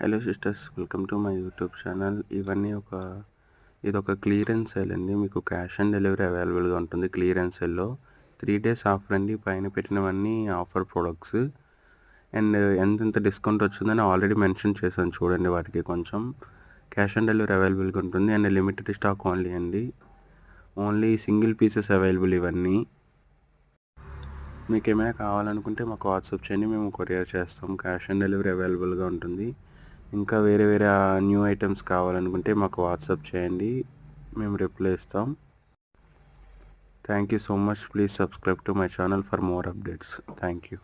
Hello sisters, welcome to my YouTube channel. ఇదొక clearance sale అండి. మీకు క్యాష్ ఆన్ డెలివరీ అవైలబుల్గా ఉంటుంది. క్లియరెన్స్ సేల్లో 3 days ఆఫర్ అండి. పైన పెట్టినవన్నీ ఆఫర్ ప్రొడక్ట్స్ అండ్ ఎంతెంత డిస్కౌంట్ వచ్చిందని ఆల్రెడీ మెన్షన్ చేశాను చూడండి. వాటికి కొంచెం క్యాష్ ఆన్ డెలివరీ అవైలబుల్గా ఉంటుంది అండ్ లిమిటెడ్ స్టాక్ ఓన్లీ అండి. ఓన్లీ సింగిల్ పీసెస్ అవైలబుల్ ఇవన్నీ. మీకు ఏమైనా కావాలనుకుంటే మాకు వాట్సాప్ చేయండి, మేము కొరియర్ చేస్తాం. క్యాష్ ఆన్ డెలివరీ అవైలబుల్గా ఉంటుంది. ఇంకా వేరే న్యూ ఐటమ్స్ కావాలనుకుంటే మాకు వాట్సాప్ చేయండి, మేము రిప్లై ఇస్తాం. Thank you so much. Please subscribe to my channel for more updates. Thank you.